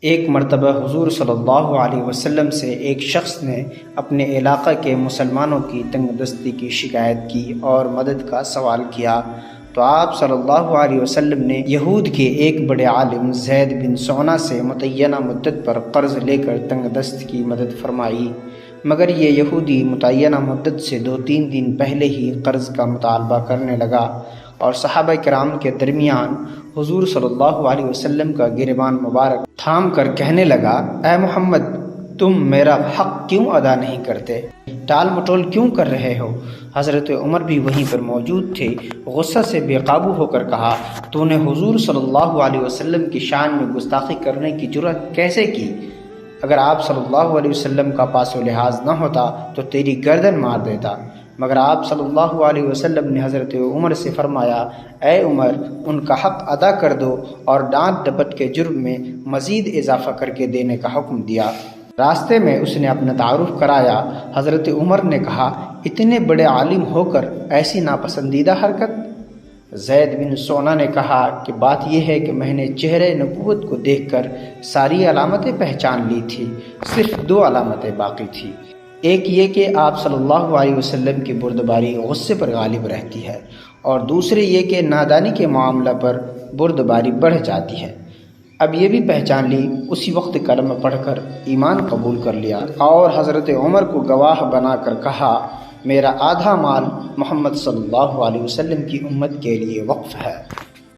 ایک مرتبہ حضور صلی اللہ علیہ وسلم سے ایک شخص نے اپنے علاقہ کے مسلمانوں کی تنگ دستی کی شکایت کی اور مدد کا سوال کیا، تو آپ صلی اللہ علیہ وسلم نے یہود کے ایک بڑے عالم زید بن سونہ سے متعینہ مدت پر قرض لے کر تنگ دست کی مدد فرمائی، مگر یہ یہودی متعینہ مدت سے 2-3 دن پہلے ہی قرض کا مطالبہ کرنے لگا، اور صحابہ کرام کے درمیان حضور صلی اللہ علیہ وسلم کا گریبان مبارک تھام کر کہنے لگا، اے محمد، تم میرا حق کیوں ادا نہیں کرتے؟ ٹال مٹول کیوں کر رہے ہو؟ حضرت عمر بھی وہیں پر موجود تھے۔ غصہ سے بے قابو ہو کر کہا، تو نے حضور صلی اللہ علیہ وسلم کی شان میں گستاخی کرنے کی جرأت کیسے کی؟ اگر آپ صلی اللہ علیہ وسلم کا پاس و لحاظ نہ ہوتا تو تیری گردن مار دیتا، مگر آپ صلی اللہ علیہ وسلم نے حضرت عمر سے فرمایا، اے عمر، ان کا حق ادا کر دو، اور ڈانٹ ڈپٹ کے جرم میں مزید اضافہ کر کے دینے کا حکم دیا۔ راستے میں اس نے اپنا تعارف کرایا۔ حضرت عمر نے کہا، اتنے بڑے عالم ہو کر ایسی ناپسندیدہ حرکت؟ زید بن سونہ نے کہا کہ بات یہ ہے کہ میں نے چہرے نبوت کو دیکھ کر ساری علامتیں پہچان لی تھی، صرف 2 علامتیں باقی تھیں۔ ایک یہ کہ آپ صلی اللہ علیہ وسلم کی بردباری غصے پر غالب رہتی ہے، اور دوسری یہ کہ نادانی کے معاملہ پر بردباری بڑھ جاتی ہے۔ اب یہ بھی پہچان لی، اسی وقت کلمہ پڑھ کر ایمان قبول کر لیا، اور حضرت عمر کو گواہ بنا کر کہا، میرا آدھا مال محمد صلی اللہ علیہ وسلم کی امت کے لیے وقف ہے۔